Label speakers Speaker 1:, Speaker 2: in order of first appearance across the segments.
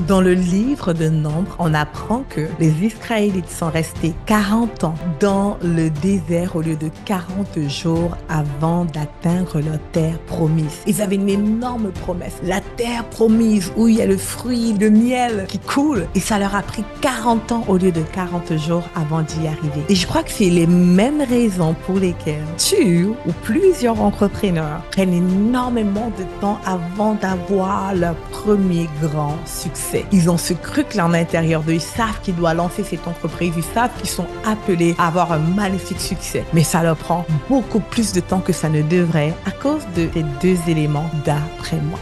Speaker 1: Dans le livre de Nombres, on apprend que les Israélites sont restés 40 ans dans le désert au lieu de 40 jours avant d'atteindre leur terre promise. Ils avaient une énorme promesse, la terre promise où il y a le fruit, le miel qui coule. Et ça leur a pris 40 ans au lieu de 40 jours avant d'y arriver. Et je crois que c'est les mêmes raisons pour lesquelles tu ou plusieurs entrepreneurs prennent énormément de temps avant d'avoir leur premier grand succès. Ils ont ce truc-là en l'intérieur d'eux. Ils savent qu'ils doivent lancer cette entreprise. Ils savent qu'ils sont appelés à avoir un magnifique succès. Mais ça leur prend beaucoup plus de temps que ça ne devrait à cause de ces deux éléments d'après moi.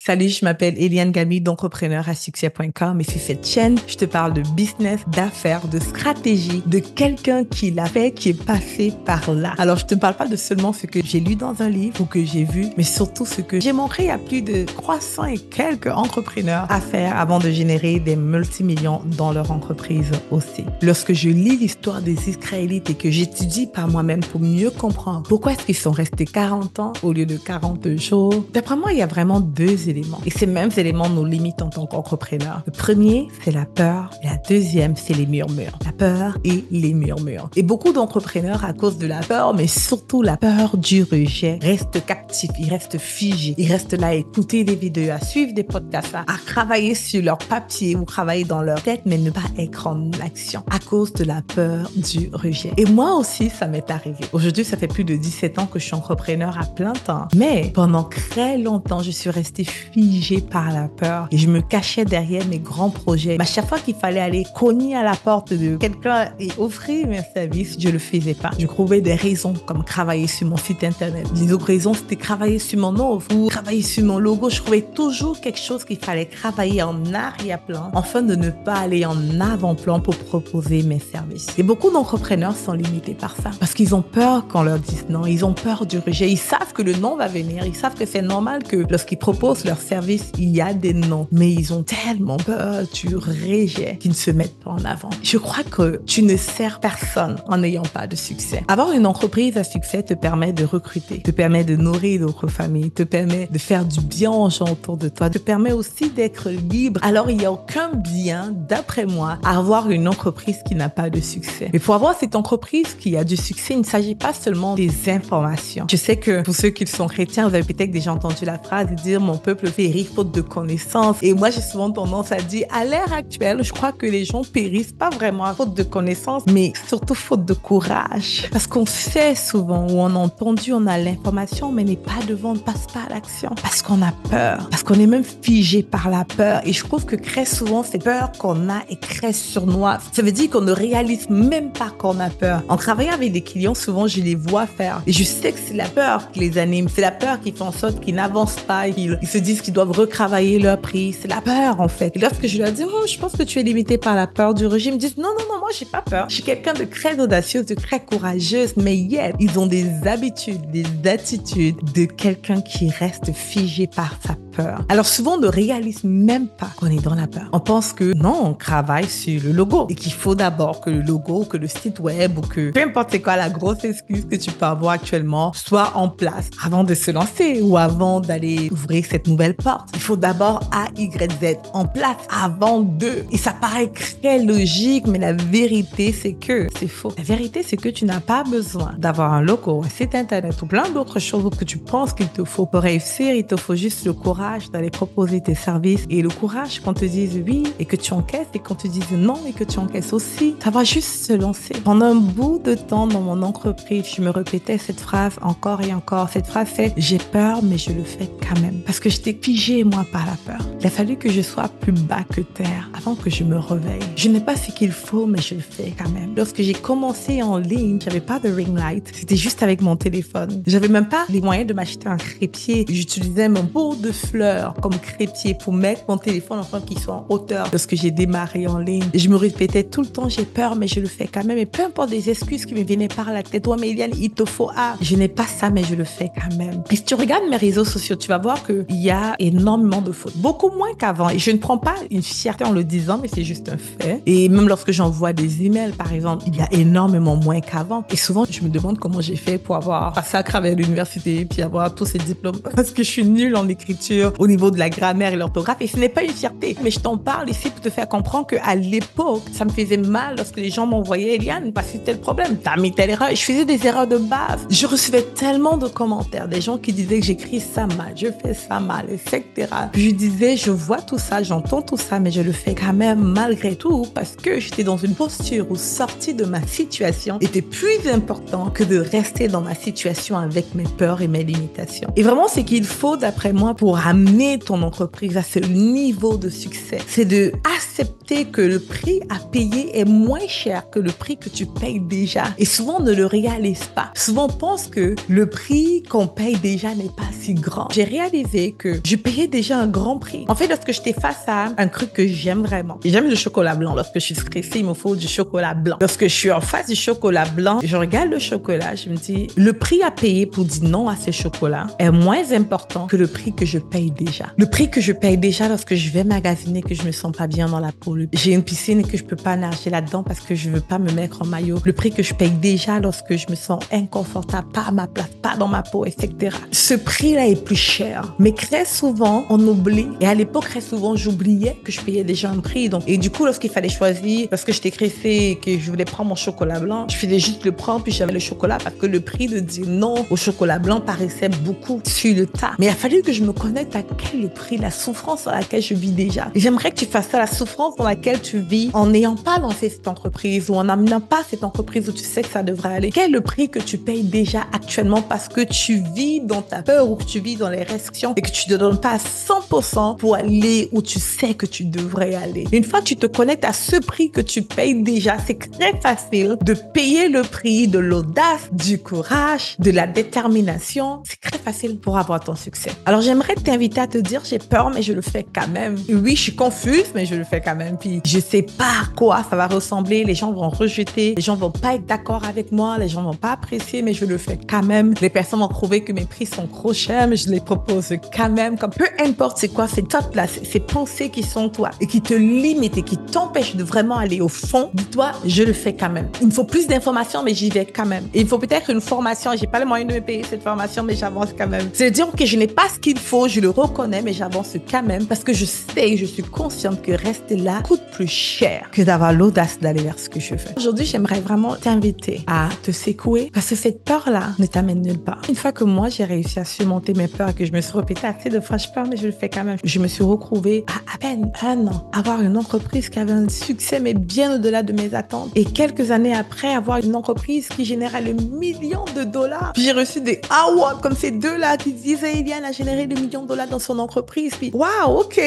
Speaker 1: Salut, je m'appelle Eliane Gamy d'entrepreneur à succès.com et sur cette chaîne, je te parle de business, d'affaires, de stratégie, de quelqu'un qui l'a fait, qui est passé par là. Alors, je te parle pas de seulement ce que j'ai lu dans un livre ou que j'ai vu, mais surtout ce que j'ai montré à plus de 300 et quelques entrepreneurs à faire avant de générer des multimillions dans leur entreprise aussi. Lorsque je lis l'histoire des Israélites et que j'étudie par moi-même pour mieux comprendre pourquoi est-ce qu'ils sont restés 40 ans au lieu de 40 jours, d'après moi, il y a vraiment deux éléments. Et ces mêmes éléments nous limitent en tant qu'entrepreneurs. Le premier, c'est la peur. Et la deuxième, c'est les murmures. La peur et les murmures. Et beaucoup d'entrepreneurs, à cause de la peur, mais surtout la peur du rejet, restent captifs, ils restent figés. Ils restent là à écouter des vidéos, à suivre des podcasts, à travailler sur leur papier ou travailler dans leur tête, mais ne pas être en action à cause de la peur du rejet. Et moi aussi, ça m'est arrivé. Aujourd'hui, ça fait plus de 17 ans que je suis entrepreneur à plein temps. Mais pendant très longtemps, je suis restée figée par la peur et je me cachais derrière mes grands projets. Mais à chaque fois qu'il fallait aller cogner à la porte de quelqu'un et offrir mes services, je le faisais pas. Je trouvais des raisons comme travailler sur mon site internet. Les autres raisons, c'était travailler sur mon offre ou travailler sur mon logo. Je trouvais toujours quelque chose qu'il fallait travailler en arrière-plan afin de ne pas aller en avant-plan pour proposer mes services. Et beaucoup d'entrepreneurs sont limités par ça parce qu'ils ont peur qu'on leur dise non. Ils ont peur du rejet. Ils savent que le non va venir. Ils savent que c'est normal que lorsqu'ils proposent leur service, il y a des noms, mais ils ont tellement peur du rejet qu'ils ne se mettent pas en avant. Je crois que tu ne sers personne en n'ayant pas de succès. Avoir une entreprise à succès te permet de recruter, te permet de nourrir d'autres familles, te permet de faire du bien aux gens autour de toi, te permet aussi d'être libre. Alors, il n'y a aucun bien, d'après moi, à avoir une entreprise qui n'a pas de succès. Mais pour avoir cette entreprise qui a du succès, il ne s'agit pas seulement des informations. Je sais que pour ceux qui sont chrétiens, vous avez peut-être déjà entendu la phrase dire « Mon peuple périt faute de connaissances ». Et moi, j'ai souvent tendance à dire, à l'ère actuelle, je crois que les gens périssent pas vraiment à faute de connaissances, mais surtout faute de courage. Parce qu'on sait souvent, ou on a entendu, on a l'information, mais n'est pas devant, on ne passe pas à l'action. Parce qu'on a peur. Parce qu'on est même figé par la peur. Et je trouve que très souvent, cette peur qu'on a est très surnoise. Ça veut dire qu'on ne réalise même pas qu'on a peur. En travaillant avec des clients, souvent, je les vois faire. Et je sais que c'est la peur qui les anime. C'est la peur qui fait en sorte qu'ils n'avancent pas. Ils se disent qu'ils doivent retravailler leur prix. C'est la peur, en fait. Et lorsque je leur dis, oh, je pense que tu es limité par la peur du régime, ils disent, non, non, non, moi, j'ai pas peur. Je suis quelqu'un de très audacieuse, de très courageuse, mais yet, ils ont des habitudes, des attitudes de quelqu'un qui reste figé par sa peur. Alors, souvent, on ne réalise même pas qu'on est dans la peur. On pense que non, on travaille sur le logo et qu'il faut d'abord que le logo, que le site web ou que peu importe c'est quoi la grosse excuse que tu peux avoir actuellement soit en place avant de se lancer ou avant d'aller ouvrir cette nouvelle porte. Il faut d'abord A, Y, Z en place avant de. Et ça paraît très logique, mais la vérité, c'est que c'est faux. La vérité, c'est que tu n'as pas besoin d'avoir un logo, un site internet ou plein d'autres choses que tu penses qu'il te faut pour réussir. Il te faut juste le courage d'aller proposer tes services et le courage qu'on te dise oui et que tu encaisses et qu'on te dise non et que tu encaisses aussi. Ça va juste se lancer. Pendant un bout de temps dans mon entreprise, je me répétais cette phrase encore et encore. Cette phrase c'est « J'ai peur, mais je le fais quand même ». Parce que j'étais figée, moi, par la peur. Il a fallu que je sois plus bas que terre avant que je me réveille. Je n'ai pas ce qu'il faut, mais je le fais quand même. Lorsque j'ai commencé en ligne, j'avais pas de ring light. C'était juste avec mon téléphone. J'avais même pas les moyens de m'acheter un crépier. J'utilisais mon pot de fleurs comme crépier pour mettre mon téléphone afin qu'il soit en hauteur lorsque j'ai démarré en ligne. Et je me répétais tout le temps, j'ai peur, mais je le fais quand même. Et peu importe les excuses qui me venaient par la tête. Toi, mais Eliane, il te faut A. Je n'ai pas ça, mais je le fais quand même. Et si tu regardes mes réseaux sociaux, tu vas voir qu'il y a énormément de fautes. Beaucoup moins qu'avant. Et je ne prends pas une fierté en le disant, mais c'est juste un fait. Et même lorsque j'envoie des emails, par exemple, il y a énormément moins qu'avant. Et souvent, je me demande comment j'ai fait pour avoir passé à travers l'université puis avoir tous ces diplômes. Parce que je suis nulle en écriture. dur au niveau de la grammaire et l'orthographe. Et ce n'est pas une fierté. Mais je t'en parle ici pour te faire comprendre qu'à l'époque, ça me faisait mal lorsque les gens m'envoyaient Eliane, parce que tel problème, t'as mis telle erreur. Je faisais des erreurs de base. Je recevais tellement de commentaires, des gens qui disaient que j'écris ça mal, je fais ça mal, etc. Puis je disais, je vois tout ça, j'entends tout ça, mais je le fais quand même malgré tout parce que j'étais dans une posture où sortir de ma situation était plus important que de rester dans ma situation avec mes peurs et mes limitations. Et vraiment, ce qu'il faut, d'après moi, pour amener ton entreprise à ce niveau de succès, c'est de accepter que le prix à payer est moins cher que le prix que tu payes déjà. Et souvent, on ne le réalise pas. Souvent, on pense que le prix qu'on paye déjà n'est pas si grand. J'ai réalisé que je payais déjà un grand prix. En fait, lorsque j'étais face à un truc que j'aime vraiment, et j'aime le chocolat blanc. Lorsque je suis stressée, il me faut du chocolat blanc. Lorsque je suis en face du chocolat blanc, je regarde le chocolat, je me dis, le prix à payer pour dire non à ce chocolat est moins important que le prix que je paye déjà. Le prix que je paye déjà lorsque je vais magasiner, que je me sens pas bien dans la peau. J'ai une piscine et que je peux pas nager là-dedans parce que je veux pas me mettre en maillot. Le prix que je paye déjà lorsque je me sens inconfortable, pas à ma place, pas dans ma peau, etc. Ce prix-là est plus cher. Mais très souvent, on oublie. Et à l'époque, très souvent, j'oubliais que je payais déjà un prix. Donc, et du coup, lorsqu'il fallait choisir, parce que j'étais stressée et que je voulais prendre mon chocolat blanc, je faisais juste le prendre, puis j'avais le chocolat parce que le prix de dire non au chocolat blanc paraissait beaucoup sur le tas. Mais il a fallu que je me connecte à quel est le prix, la souffrance dans laquelle je vis déjà. Et j'aimerais que tu fasses ça, la souffrance dans laquelle tu vis en n'ayant pas lancé cette entreprise ou en n'amenant pas cette entreprise où tu sais que ça devrait aller. Quel est le prix que tu payes déjà actuellement parce que tu vis dans ta peur ou que tu vis dans les restrictions et que tu ne te donnes pas à 100% pour aller où tu sais que tu devrais aller. Une fois que tu te connectes à ce prix que tu payes déjà, c'est très facile de payer le prix de l'audace, du courage, de la détermination. C'est très facile pour avoir ton succès. Alors, j'aimerais t'inviter à te dire, j'ai peur, mais je le fais quand même. Et oui, je suis confuse, mais je le fais quand même. Puis, je sais pas à quoi ça va ressembler. Les gens vont rejeter. Les gens vont pas être d'accord avec moi. Les gens vont pas apprécier, mais je le fais quand même. Les personnes vont trouver que mes prix sont trop chers, mais je les propose quand même. Comme peu importe c'est quoi, c'est top là, ces pensées qui sont toi et qui te limitent et qui t'empêchent de vraiment aller au fond. Dis-toi, je le fais quand même. Il me faut plus d'informations, mais j'y vais quand même. Et il faut peut-être une formation. J'ai pas les moyens de me payer cette formation, mais j'avance quand même. C'est dire que je n'ai pas ce qu'il faut, je le reconnais, mais j'avance quand même parce que je sais, je suis consciente que rester là coûte plus cher que d'avoir l'audace d'aller vers ce que je veux. Aujourd'hui, j'aimerais vraiment t'inviter à te secouer parce que cette peur-là ne t'amène nulle part. Une fois que moi, j'ai réussi à surmonter mes peurs et que je me suis répété assez de fois, je peur, mais je le fais quand même. Je me suis retrouvée à peine un an, avoir une entreprise qui avait un succès, mais bien au-delà de mes attentes. Et quelques années après, avoir une entreprise qui générait le million de dollars. Puis j'ai reçu des awards comme ces deux-là qui disaient, Eliane a généré le million de dollars dans son entreprise. Puis, waouh, ok,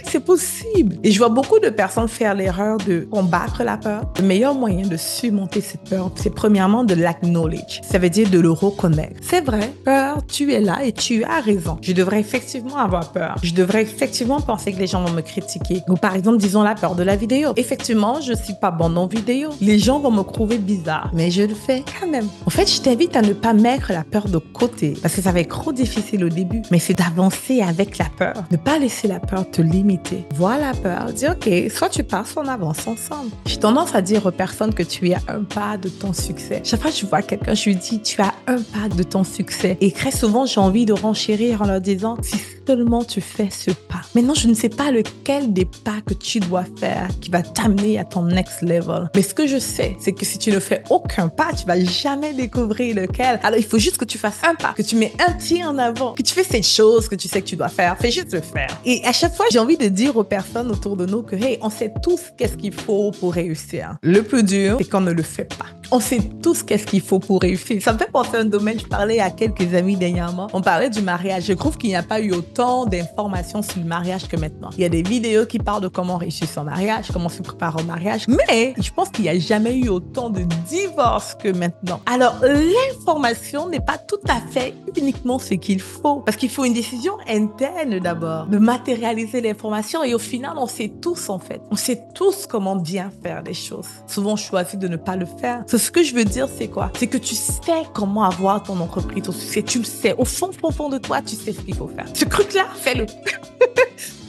Speaker 1: c'est possible. Et je vois beaucoup de personnes faire l'erreur de combattre la peur. Le meilleur moyen de surmonter cette peur, c'est premièrement de l'acknowledge. Ça veut dire de le reconnaître. C'est vrai, peur, tu es là et tu as raison. Je devrais effectivement avoir peur. Je devrais effectivement penser que les gens vont me critiquer. Ou par exemple, disons la peur de la vidéo. Effectivement, je suis pas bonne en vidéo. Les gens vont me trouver bizarre, mais je le fais quand même. En fait, je t'invite à ne pas mettre la peur de côté parce que ça va être trop difficile au début, mais c'est d'avancer avec la peur. Ne pas laisser la peur te limiter. Vois la peur, dis ok, soit tu pars, soit on avance ensemble. J'ai tendance à dire aux personnes que tu es à un pas de ton succès. Chaque fois que je vois quelqu'un, je lui dis tu as un pas de ton succès. Et très souvent, j'ai envie de renchérir en leur disant si seulement tu fais ce pas. Maintenant, je ne sais pas lequel des pas que tu dois faire qui va t'amener à ton next level. Mais ce que je sais, c'est que si tu ne fais aucun pas, tu vas jamais découvrir lequel. Alors, il faut juste que tu fasses un pas, que tu mets un pied en avant, que tu fais cette chose que tu sais que tu dois faire. Fais juste le faire. Et à chaque fois, j'ai envie de dire aux personnes autour de nous que, hey, on sait tous qu'est-ce qu'il faut pour réussir. Le plus dur, c'est qu'on ne le fait pas. On sait tous qu'est-ce qu'il faut pour réussir. Ça me fait penser à un domaine, je parlais à quelques amis dernièrement. On parlait du mariage. Je trouve qu'il n'y a pas eu autant d'informations sur le mariage que maintenant. Il y a des vidéos qui parlent de comment réussir son mariage, comment se préparer au mariage. Mais je pense qu'il n'y a jamais eu autant de divorces que maintenant. Alors, l'information n'est pas tout à fait uniquement ce qu'il faut. Parce qu'il faut une décision interne d'abord, de matérialiser l'information. Et au final, on sait tous en fait. On sait tous comment bien faire les choses. Souvent, on choisit de ne pas le faire. Ce que je veux dire, c'est quoi? C'est que tu sais comment avoir ton entreprise, ton succès. Tu le sais. Au fond de toi, tu sais ce qu'il faut faire. Ce truc-là, fais-le.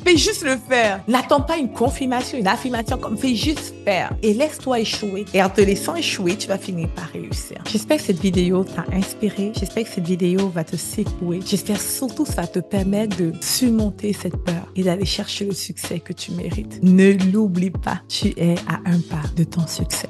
Speaker 1: Fais juste le faire. N'attends pas une confirmation, une affirmation, comme fais juste faire. Et laisse-toi échouer. Et en te laissant échouer, tu vas finir par réussir. J'espère que cette vidéo t'a inspiré. J'espère que cette vidéo va te secouer. J'espère surtout que ça va te permettre de surmonter cette peur et d'aller chercher le succès que tu mérites. Ne l'oublie pas, tu es à un pas de ton succès.